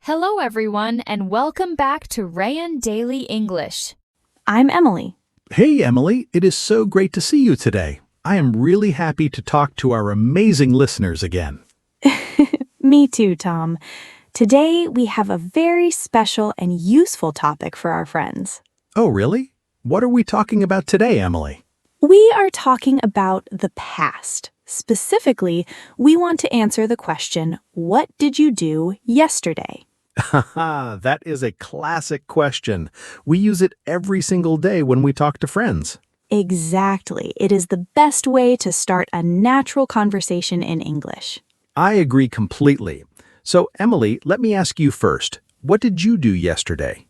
Hello, everyone, and welcome back to Rayan Daily English. I'm Emily. Hey, Emily, it is so great to see you today. I am really happy to talk to our amazing listeners again. Me too, Tom. Today we have a very special and useful topic for our friends. Oh, really? What are we talking about today, Emily? We are talking about the past. Specifically, we want to answer the question, what did you do yesterday? Haha, that is a classic question. We use it every single day when we talk to friends. Exactly. It is the best way to start a natural conversation in English. I agree completely. So, Emily, let me ask you first. What did you do yesterday?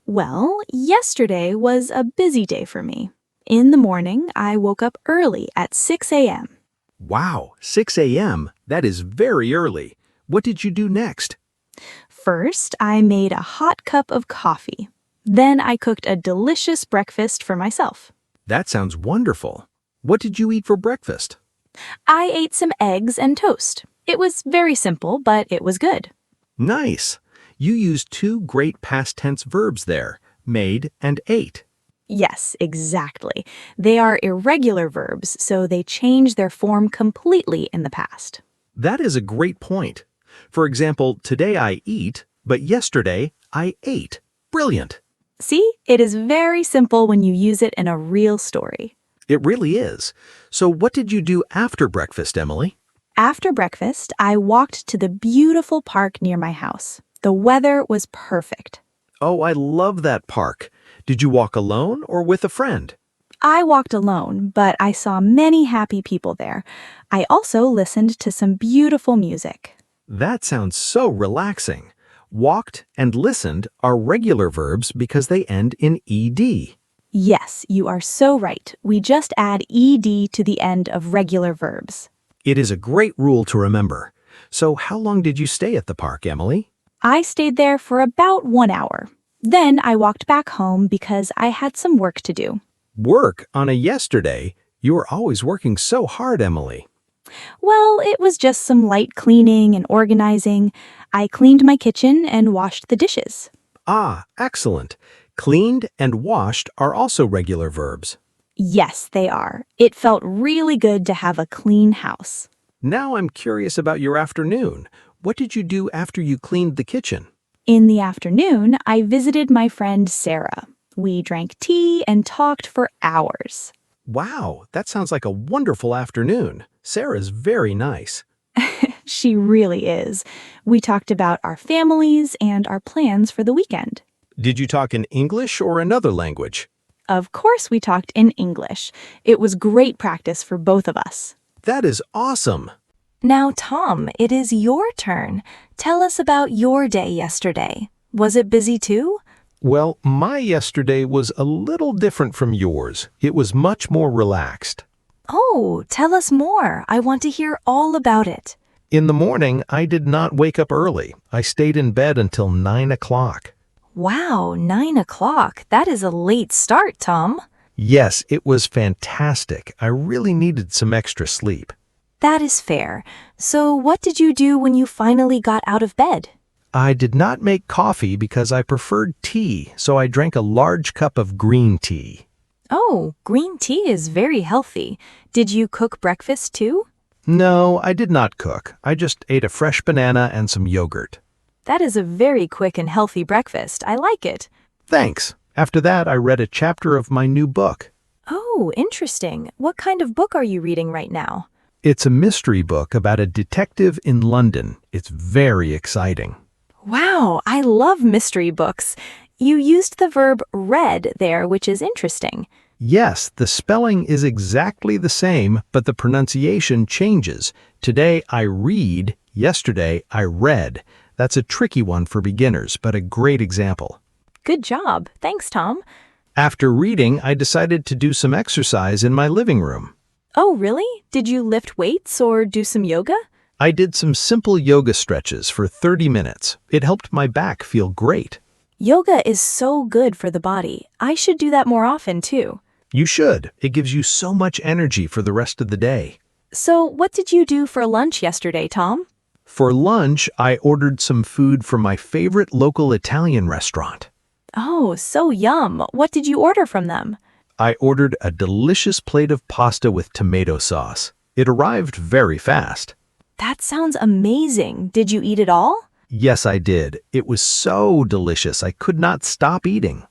Well, yesterday was a busy day for me. In the morning, I woke up early at 6 a.m. Wow, 6 a.m. That is very early. What did you do next? First, I made a hot cup of coffee. Then I cooked a delicious breakfast for myself. That sounds wonderful. What did you eat for breakfast? I ate some eggs and toast. It was very simple, but it was good. Nice. You used two great past tense verbs there, made and ate. Yes, exactly. They are irregular verbs, so they change their form completely in the past. That is a great point. For example, today I eat, but yesterday I ate. Brilliant. See, it is very simple when you use it in a real story. It really is. So what did you do after breakfast, Emily? After breakfast, I walked to the beautiful park near my house. The weather was perfect. Oh, I love that park. Did you walk alone or with a friend? I walked alone, but I saw many happy people there. I also listened to some beautiful music. That sounds so relaxing. Walked and listened are regular verbs because they end in ed. Yes, you are so right. We just add ed to the end of regular verbs. It is a great rule to remember. So how long did you stay at the park, Emily? I stayed there for about 1 hour. Then I walked back home because I had some work to do. Work on a yesterday? You are always working so hard, Emily. Well, it was just some light cleaning and organizing. I cleaned my kitchen and washed the dishes. Ah, excellent. Cleaned and washed are also regular verbs. Yes, they are. It felt really good to have a clean house. Now I'm curious about your afternoon. What did you do after you cleaned the kitchen? In the afternoon, I visited my friend Sarah. We drank tea and talked for hours. Wow, that sounds like a wonderful afternoon. Sarah's very nice. She really is. We talked about our families and our plans for the weekend. Did you talk in English or another language? Of course, we talked in English. It was great practice for both of us. That is awesome. Now, Tom, it is your turn. Tell us about your day yesterday. Was it busy too? Well, my yesterday was a little different from yours. It was much more relaxed. Oh, tell us more. I want to hear all about it. In the morning, I did not wake up early. I stayed in bed until 9 o'clock. Wow, 9 o'clock. That is a late start, Tom. Yes, it was fantastic. I really needed some extra sleep. That is fair. So what did you do when you finally got out of bed? I did not make coffee because I preferred tea, so I drank a large cup of green tea. Oh, green tea is very healthy. Did you cook breakfast too? No, I did not cook. I just ate a fresh banana and some yogurt. That is a very quick and healthy breakfast. I like it. Thanks. After that, I read a chapter of my new book. Oh, interesting. What kind of book are you reading right now? It's a mystery book about a detective in London. It's very exciting. Wow, I love mystery books. You used the verb read there, which is interesting. Yes, the spelling is exactly the same, but the pronunciation changes. Today I read, yesterday I read. That's a tricky one for beginners, but a great example. Good job. Thanks, Tom. After reading, I decided to do some exercise in my living room. Oh, really? Did you lift weights or do some yoga? I did some simple yoga stretches for 30 minutes. It helped my back feel great. Yoga is so good for the body. I should do that more often, too. You should. It gives you so much energy for the rest of the day. So, what did you do for lunch yesterday, Tom? For lunch, I ordered some food from my favorite local Italian restaurant. Oh, so yum. What did you order from them? I ordered a delicious plate of pasta with tomato sauce. It arrived very fast. That sounds amazing. Did you eat it all? Yes, I did. It was so delicious, I could not stop eating.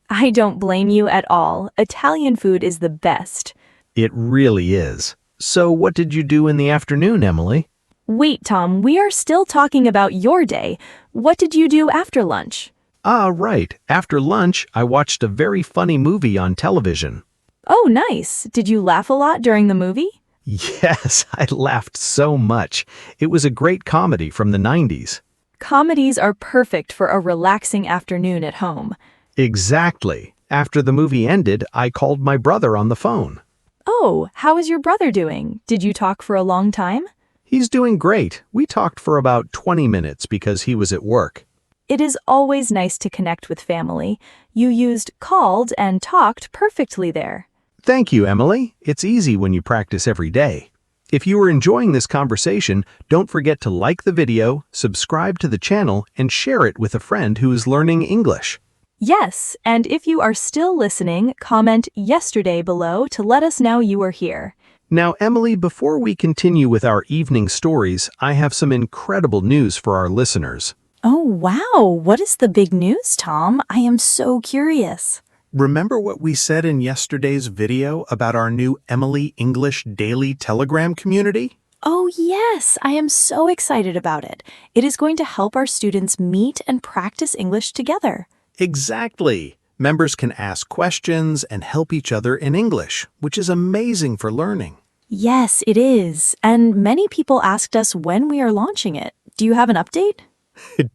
I don't blame you at all. Italian food is the best. It really is. So what did you do in the afternoon, Emily? Wait, Tom, we are still talking about your day. What did you do after lunch? Ah, right. After lunch, I watched a very funny movie on television. Oh, nice. Did you laugh a lot during the movie? Yes, I laughed so much. It was a great comedy from the 90s. Comedies are perfect for a relaxing afternoon at home. Exactly. After the movie ended, I called my brother on the phone. Oh, how is your brother doing? Did you talk for a long time? He's doing great. We talked for about 20 minutes because he was at work. It is always nice to connect with family. You used called and talked perfectly there. Thank you, Emily. It's easy when you practice every day. If you are enjoying this conversation, don't forget to like the video, subscribe to the channel, and share it with a friend who is learning English. Yes, and if you are still listening, comment yesterday below to let us know you are here. Now, Emily, before we continue with our evening stories, I have some incredible news for our listeners. Oh, wow. What is the big news, Tom? I am so curious. Remember what we said in yesterday's video about our new Emily English Daily Telegram community? Oh, yes. I am so excited about it. It is going to help our students meet and practice English together. Exactly. Members can ask questions and help each other in English, which is amazing for learning. Yes, it is. And many people asked us when we are launching it. Do you have an update?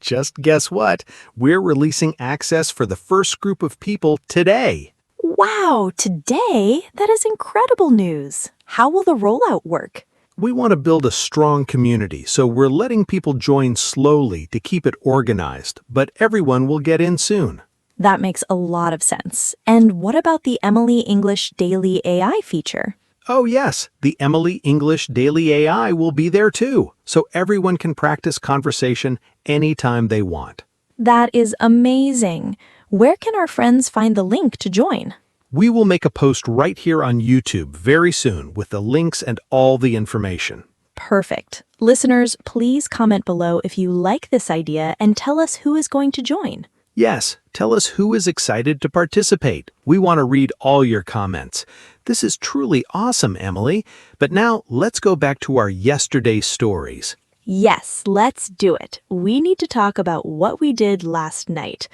Just guess what? We're releasing access for the first group of people today. Wow, today? That is incredible news. How will the rollout work? We want to build a strong community, so we're letting people join slowly to keep it organized, but everyone will get in soon. That makes a lot of sense. And what about the Emily English Daily AI feature? Oh yes, the Emily English Daily AI will be there too, so everyone can practice conversation anytime they want. That is amazing. Where can our friends find the link to join? We will make a post right here on YouTube very soon with the links and all the information. Perfect. Listeners, please comment below if you like this idea and tell us who is going to join. Yes, tell us who is excited to participate. We want to read all your comments. This is truly awesome, Emily. But now let's go back to our yesterday stories. Yes, let's do it. We need to talk about what we did last night.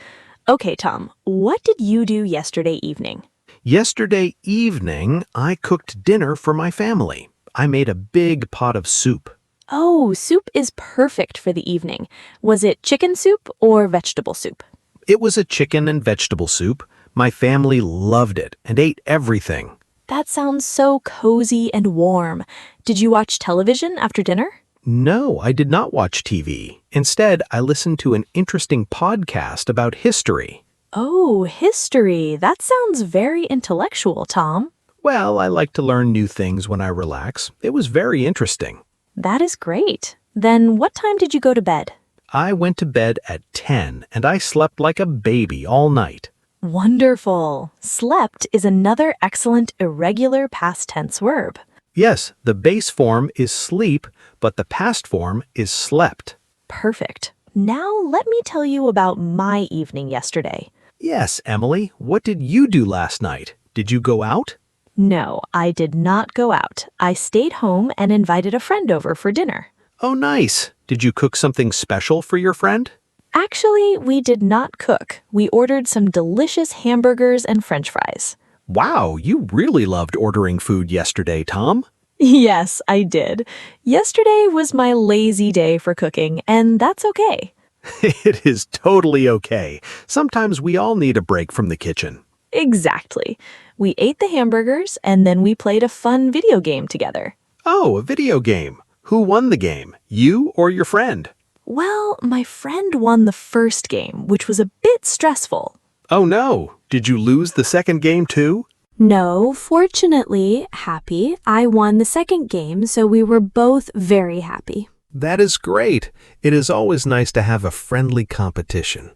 Okay, Tom, what did you do yesterday evening? Yesterday evening, I cooked dinner for my family. I made a big pot of soup. Oh, soup is perfect for the evening. Was it chicken soup or vegetable soup? It was a chicken and vegetable soup. My family loved it and ate everything. That sounds so cozy and warm. Did you watch television after dinner? No, I did not watch TV. Instead, I listened to an interesting podcast about history. Oh, history. That sounds very intellectual, Tom. Well, I like to learn new things when I relax. It was very interesting. That is great. Then what time did you go to bed? I went to bed at 10 and I slept like a baby all night. Wonderful. Slept is another excellent irregular past tense verb. Yes, the base form is sleep, but the past form is slept. Perfect. Now let me tell you about my evening yesterday. Yes, Emily, what did you do last night? Did you go out? No, I did not go out. I stayed home and invited a friend over for dinner. Oh, nice. Did you cook something special for your friend? Actually, we did not cook. We ordered some delicious hamburgers and French fries. Wow, you really loved ordering food yesterday, Tom. Yes, I did. Yesterday was my lazy day for cooking, and that's okay. It is totally okay. Sometimes we all need a break from the kitchen. Exactly. We ate the hamburgers, and then we played a fun video game together. Oh, a video game. Who won the game, you or your friend? Well, my friend won the first game, which was a bit stressful. Oh no, did you lose the second game too? No, fortunately, I won the second game, so we were both very happy. That is great. It is always nice to have a friendly competition.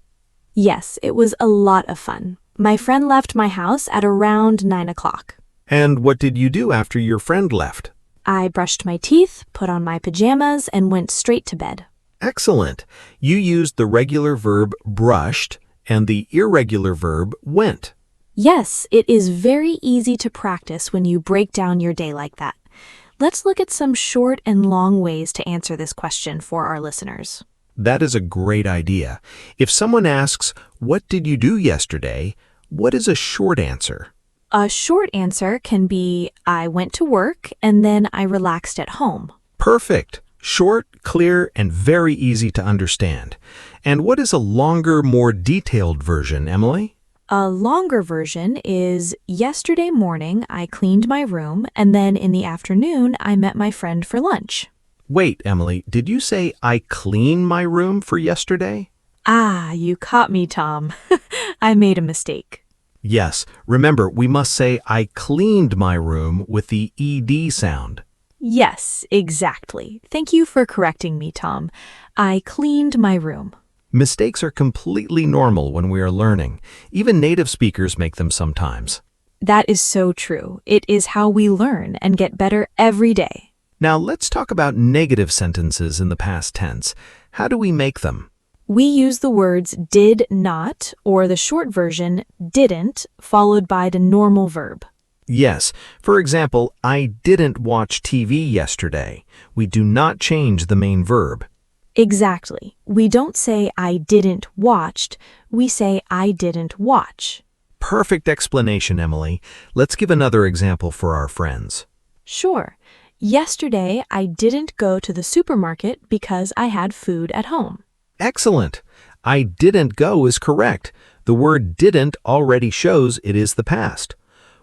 Yes, it was a lot of fun. My friend left my house at around 9 o'clock. And what did you do after your friend left? I brushed my teeth, put on my pajamas, and went straight to bed. Excellent. You used the regular verb brushed and the irregular verb went. Yes, it is very easy to practice when you break down your day like that. Let's look at some short and long ways to answer this question for our listeners. That is a great idea. If someone asks, "What did you do yesterday?" what is a short answer? A short answer can be, I went to work and then I relaxed at home. Perfect. Short, clear, and very easy to understand. And what is a longer, more detailed version, Emily? A longer version is, yesterday morning I cleaned my room and then in the afternoon I met my friend for lunch. Wait, Emily, did you say I cleaned my room for yesterday? Ah, you caught me, Tom. I made a mistake. Yes, remember, we must say I cleaned my room with the ED sound. Yes, exactly. Thank you for correcting me, Tom. I cleaned my room. Mistakes are completely normal when we are learning. Even native speakers make them sometimes. That is so true. It is how we learn and get better every day. Now let's talk about negative sentences in the past tense. How do we make them? We use the words did not, or the short version, didn't, followed by the normal verb. Yes, for example, I didn't watch TV yesterday. We do not change the main verb. Exactly. We don't say I didn't watched, we say I didn't watch. Perfect explanation, Emily. Let's give another example for our friends. Sure. Yesterday, I didn't go to the supermarket because I had food at home. Excellent. I didn't go is correct. The word didn't already shows it is the past.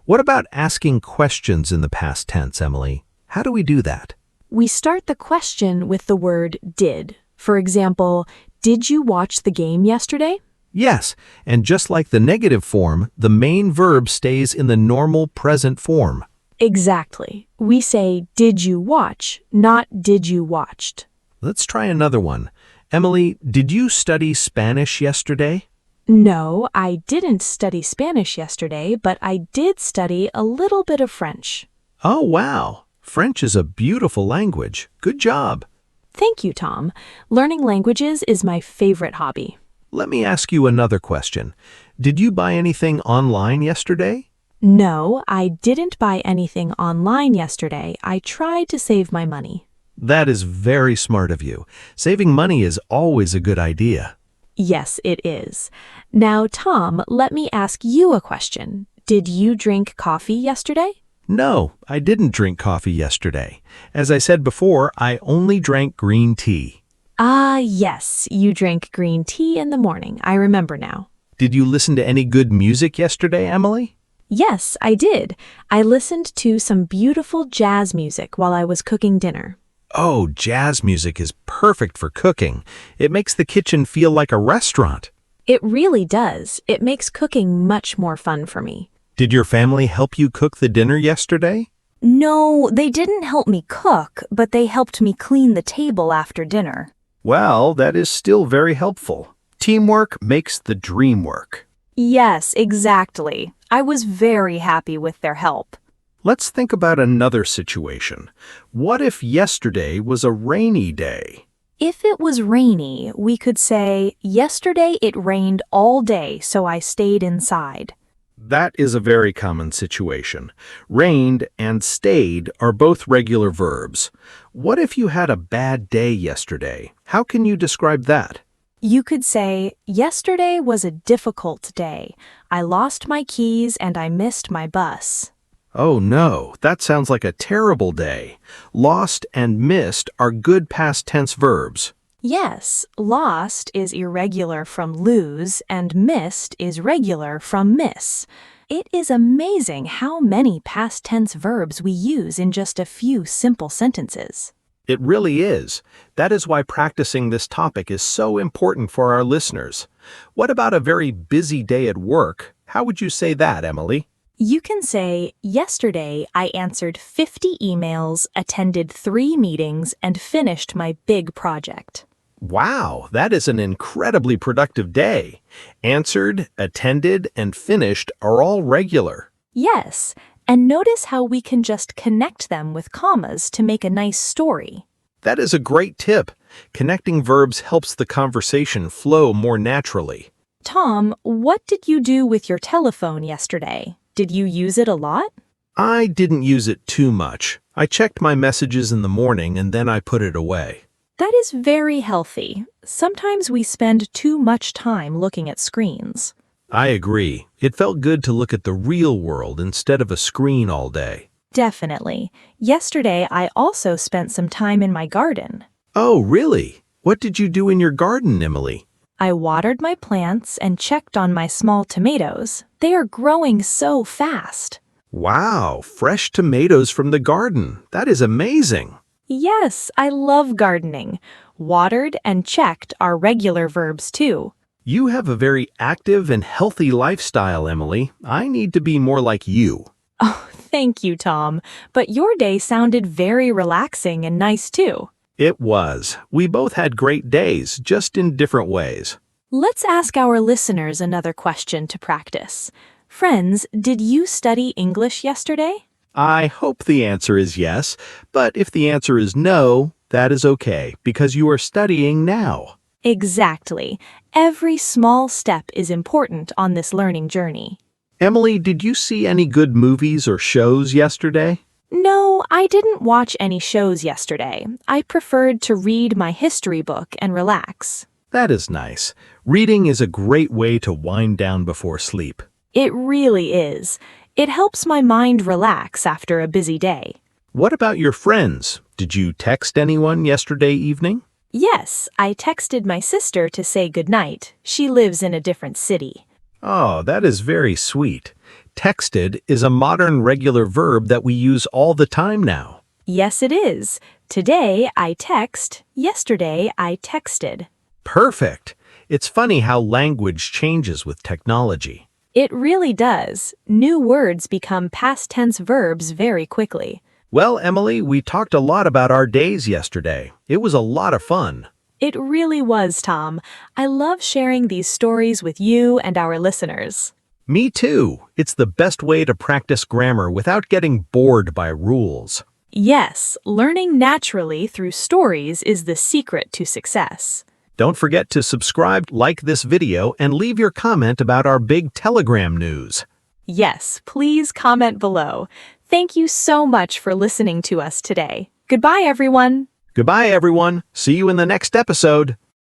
What about asking questions in the past tense, Emily? How do we do that? We start the question with the word did. For example, did you watch the game yesterday? Yes, and just like the negative form, the main verb stays in the normal present form. Exactly. We say, did you watch, not did you watched. Let's try another one. Emily, did you study Spanish yesterday? No, I didn't study Spanish yesterday, but I did study a little bit of French. Oh, wow. French is a beautiful language. Good job. Thank you, Tom. Learning languages is my favorite hobby. Let me ask you another question. Did you buy anything online yesterday? No, I didn't buy anything online yesterday. I tried to save my money. That is very smart of you. Saving money is always a good idea. Yes, it is. Now, Tom, let me ask you a question. Did you drink coffee yesterday? No, I didn't drink coffee yesterday. As I said before, I only drank green tea. Ah, yes, you drank green tea in the morning. I remember now. Did you listen to any good music yesterday, Emily? Yes, I did. I listened to some beautiful jazz music while I was cooking dinner. Oh, jazz music is perfect for cooking. It makes the kitchen feel like a restaurant. It really does. It makes cooking much more fun for me. Did your family help you cook the dinner yesterday? No, they didn't help me cook, but they helped me clean the table after dinner. Well, that is still very helpful. Teamwork makes the dream work. Yes, exactly. I was very happy with their help. Let's think about another situation. What if yesterday was a rainy day? If it was rainy, we could say, yesterday it rained all day, so I stayed inside. That is a very common situation. Rained and stayed are both regular verbs. What if you had a bad day yesterday? How can you describe that? You could say, yesterday was a difficult day. I lost my keys and I missed my bus. Oh no, that sounds like a terrible day. Lost and missed are good past tense verbs. Yes, lost is irregular from lose and missed is regular from miss. It is amazing how many past tense verbs we use in just a few simple sentences. It really is. That is why practicing this topic is so important for our listeners. What about a very busy day at work? How would you say that, Emily? You can say, yesterday I answered 50 emails, attended 3 meetings, and finished my big project. Wow, that is an incredibly productive day. Answered, attended, and finished are all regular. Yes, and notice how we can just connect them with commas to make a nice story. That is a great tip. Connecting verbs helps the conversation flow more naturally. Tom, what did you do with your telephone yesterday? Did you use it a lot? I didn't use it too much. I checked my messages in the morning and then I put it away. That is very healthy. Sometimes we spend too much time looking at screens. I agree. It felt good to look at the real world instead of a screen all day. Definitely. Yesterday, I also spent some time in my garden. Oh, really? What did you do in your garden, Emily? I watered my plants and checked on my small tomatoes. They are growing so fast. Wow, fresh tomatoes from the garden. That is amazing. Yes, I love gardening. Watered and checked are regular verbs too. You have a very active and healthy lifestyle, Emily. I need to be more like you. Oh, thank you, Tom. But your day sounded very relaxing and nice too. It was. We both had great days, just in different ways. Let's ask our listeners another question to practice. Friends, did you study English yesterday? I hope the answer is yes, but if the answer is no, that is okay, because you are studying now. Exactly. Every small step is important on this learning journey. Emily, did you see any good movies or shows yesterday? No, I didn't watch any shows yesterday. I preferred to read my history book and relax. That is nice. Reading is a great way to wind down before sleep. It really is. It helps my mind relax after a busy day. What about your friends? Did you text anyone yesterday evening? Yes, I texted my sister to say goodnight. She lives in a different city. Oh, that is very sweet. Texted is a modern regular verb that we use all the time now. Yes, it is. Today I text. Yesterday I texted. Perfect. It's funny how language changes with technology. It really does. New words become past tense verbs very quickly. Well, Emily, we talked a lot about our days yesterday. It was a lot of fun. It really was, Tom. I love sharing these stories with you and our listeners. Me too. It's the best way to practice grammar without getting bored by rules. Yes, learning naturally through stories is the secret to success. Don't forget to subscribe, like this video, and leave your comment about our big Telegram news. Yes, please comment below. Thank you so much for listening to us today. Goodbye, everyone. Goodbye, everyone. See you in the next episode.